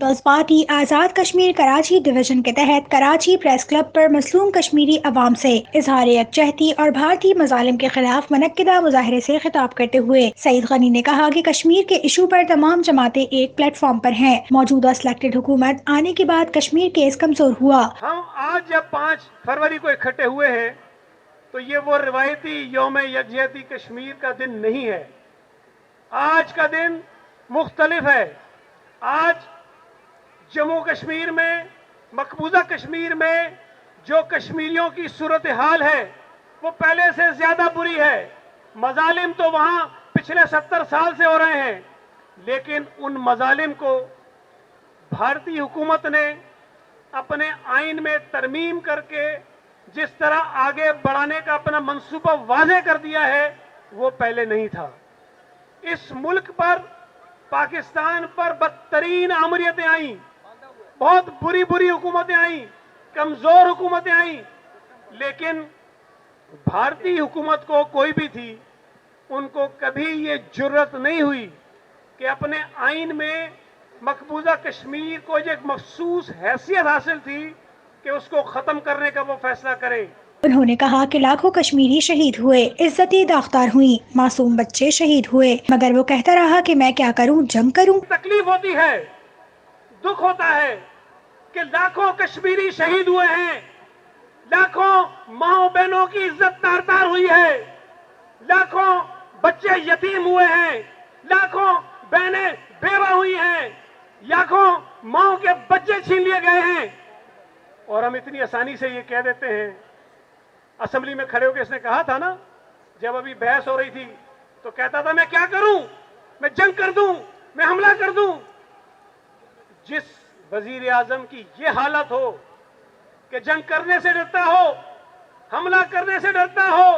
Peoples party Azad Kashmir Karachi division کے تحت Karachi press club پر مظلوم کشمیری عوام سے اظہار یکجہتی اور بھارتی مظالم کے خلاف منعقدہ مظاہرے سے خطاب کرتے ہوئے سعید غنی نے کہا کہ کشمیر کے ایشو پر تمام جماعتیں ایک پلیٹ فارم پر ہیں۔ موجودہ سلیکٹڈ حکومت آنے کے بعد کشمیر کیس کمزور ہوا۔ ہم آج جب 5 فروری کو اکٹھے ہوئے ہیں تو یہ وہ روایتی یوم یکجہتی کشمیر کا دن نہیں ہے۔ آج کا دن مختلف ہے۔ آج جموں کشمیر میں، مقبوضہ کشمیر میں جو کشمیریوں کی صورتحال ہے وہ پہلے سے زیادہ بری ہے۔ مظالم تو وہاں پچھلے 70 سال سے ہو رہے ہیں، لیکن ان مظالم کو بھارتی حکومت نے اپنے آئین میں ترمیم کر کے جس طرح آگے بڑھانے کا اپنا منصوبہ واضح کر دیا ہے وہ پہلے نہیں تھا۔ اس ملک پر، پاکستان پر بدترین آمریتیں آئیں، بہت بری بری حکومتیں آئیں، کمزور حکومتیں آئیں، لیکن بھارتی حکومت کو کوئی بھی تھی ان کو کبھی یہ جرت نہیں ہوئی کہ اپنے آئین میں مقبوضہ کشمیر کو جو ایک مخصوص حیثیت حاصل تھی کہ اس کو ختم کرنے کا وہ فیصلہ کرے۔ انہوں نے کہا کہ لاکھوں کشمیری شہید ہوئے، عزتیں داغدار ہوئیں، معصوم بچے شہید ہوئے، مگر وہ کہتا رہا کہ میں کیا کروں، جنگ کروں۔ تکلیف ہوتی ہے، دکھ ہوتا ہے کہ لاکھوں کشمیری شہید ہوئے ہیں، لاکھوں ماؤں بہنوں کی عزت تار تار ہوئی ہے، لاکھوں بچے یتیم ہوئے ہیں، لاکھوں بہنیں بیوہ ہوئی ہیں، لاکھوں ماؤں کے بچے چھین لیے گئے ہیں، اور ہم اتنی آسانی سے یہ کہہ دیتے ہیں۔ اسمبلی میں کھڑے ہو کے اس نے کہا تھا نا، جب ابھی بحث ہو رہی تھی تو کہتا تھا میں کیا کروں، میں جنگ کر دوں، میں حملہ کر دوں۔ جس وزیر اعظم کی یہ حالت ہو کہ جنگ کرنے سے ڈرتا ہو، حملہ کرنے سے ڈرتا ہو،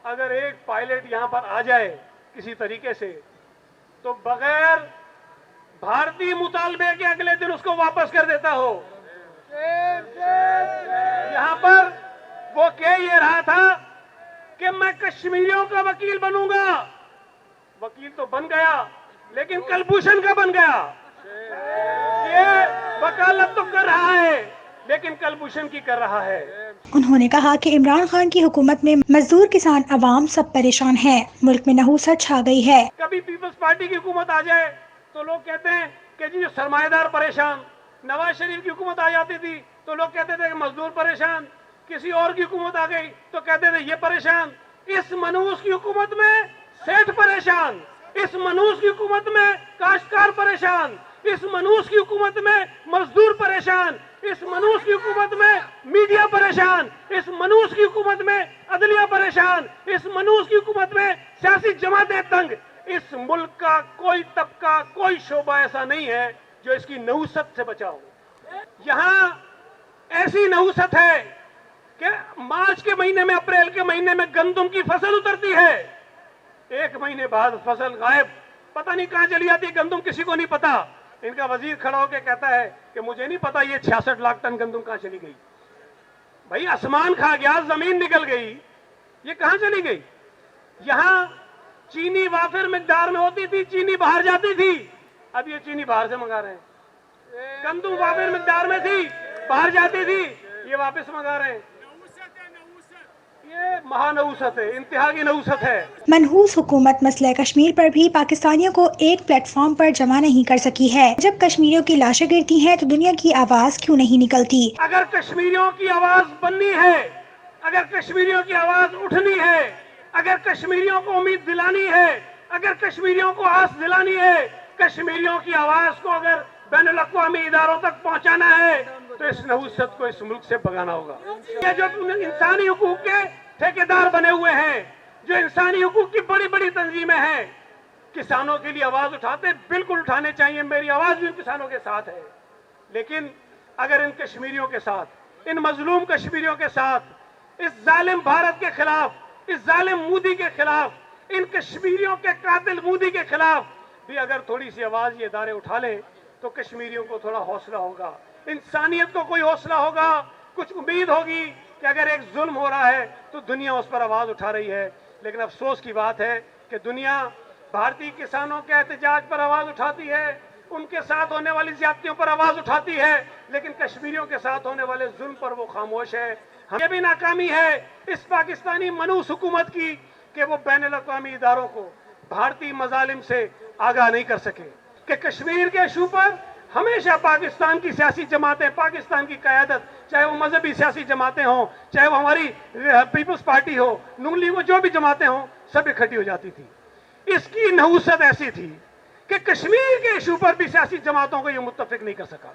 اگر ایک پائلٹ یہاں پر آ جائے کسی طریقے سے تو بغیر بھارتی مطالبے کے اگلے دن اس کو واپس کر دیتا ہو۔ یہاں پر وہ کہہ یہ رہا تھا کہ میں کشمیریوں کا وکیل بنوں گا، وکیل تو بن گیا لیکن کلبھوشن کا بن گیا۔ یہ وکالت تو کر رہا ہے لیکن کلبھوشن کی کر رہا ہے۔ انہوں نے کہا کہ عمران خان کی حکومت میں مزدور، کسان، عوام سب پریشان ہیں، ملک میں نحوست چھا گئی ہے۔ کبھی پیپلز پارٹی کی حکومت آ جائے تو لوگ کہتے ہیں کہ جی سرمایہ دار پریشان، نواز شریف کی حکومت آ جاتی تھی تو لوگ کہتے تھے کہ مزدور پریشان، کسی اور کی حکومت آ گئی تو کہتے تھے یہ پریشان۔ اس منحوس کی حکومت میں سیٹھ پریشان، اس منحوس کی حکومت میں کاشتکار پریشان، اس منحوس کی حکومت میں مزدور پریشان، اس منحوس کی حکومت میں میڈیا پریشان، اس منحوس کی حکومت میں عدلیہ پریشان، اس منحوس کی حکومت میں سیاسی جماعتیں تنگ۔ اس ملک کا کوئی طبقہ، کوئی شعبہ ایسا نہیں ہے جو اس کی نحوست سے بچا ہو۔ یہاں ایسی نحوست ہے کہ مارچ کے مہینے میں، اپریل کے مہینے میں گندم کی فصل اترتی ہے، 1 مہینے بعد فصل غائب، پتہ نہیں کہاں چلی جاتی گندم، کسی کو نہیں پتا۔ ان کا وزیر کھڑا ہو کے کہتا ہے کہ مجھے نہیں پتا یہ 66 لاکھ ٹن گندم کہاں چلی گئی۔ بھائی آسمان کھا گیا، زمین نکل گئی، یہ کہاں چلی گئی؟ یہاں چینی وافر مقدار میں ہوتی تھی، چینی باہر جاتی تھی، اب یہ چینی باہر سے منگا رہے ہیں۔ گندم وافر مقدار میں تھی، باہر جاتی تھی، یہ واپس منگا رہے ہیں۔ یہ مہا نحوست ہے، انتہا کی نحوست ہے۔ منحوس حکومت مسئلہ کشمیر پر بھی پاکستانیوں کو ایک پلیٹ فارم پر جمع نہیں کر سکی ہے۔ جب کشمیریوں کی لاشیں گرتی ہیں تو دنیا کی آواز کیوں نہیں نکلتی؟ اگر کشمیریوں کی آواز بننی ہے، اگر کشمیریوں کی آواز اٹھنی ہے، اگر کشمیریوں کو امید دلانی ہے، اگر کشمیریوں کو آس دلانی ہے، کشمیریوں کی آواز کو اگر بین الاقوامی اداروں تک پہنچانا ہے تو اس نحوست کو اس ملک سے بھگانا ہوگا۔ یہ جو انسانی حقوق کے ٹھیکیدار بنے ہوئے ہیں، جو انسانی حقوق کی بڑی بڑی تنظیمیں ہیں، کسانوں کے لیے آواز اٹھاتے، بالکل اٹھانے چاہیے، میری آواز بھی ان کسانوں کے ساتھ ہے، لیکن اگر ان کشمیریوں کے ساتھ، ان مظلوم کشمیریوں کے ساتھ، اس ظالم بھارت کے خلاف، اس ظالم مودی کے خلاف، ان کشمیریوں کے قاتل مودی کے خلاف بھی اگر تھوڑی سی آواز یہ ادارے اٹھا لیں تو کشمیریوں کو تھوڑا حوصلہ ہوگا، انسانیت کو کوئی حوصلہ ہوگا، کچھ امید ہوگی کہ اگر ایک ظلم ہو رہا ہے تو دنیا اس پر آواز اٹھا رہی ہے۔ لیکن افسوس کی بات ہے کہ دنیا بھارتی کسانوں کے احتجاج پر آواز اٹھاتی ہے، ان کے ساتھ ہونے والی زیادتیوں پر آواز اٹھاتی ہے، لیکن کشمیریوں کے ساتھ ہونے والے ظلم پر وہ خاموش ہے۔ یہ بھی ناکامی ہے اس پاکستانی منحوس حکومت کی کہ وہ بین الاقوامی اداروں کو بھارتی مظالم سے آگاہ نہیں کر سکے، کہ کشمیر کے ایشو پر ہمیشہ پاکستان کی سیاسی جماعتیں، پاکستان کی قیادت، چاہے وہ مذہبی سیاسی جماعتیں ہوں، چاہے وہ ہماری پیپلز پارٹی ہو، نون لیگ ہو، جو بھی جماعتیں ہوں، سب اکٹھی ہو جاتی تھی۔ اس کی نحوست ایسی تھی کہ کشمیر کے ایشو پر بھی سیاسی جماعتوں کو یہ متفق نہیں کر سکا۔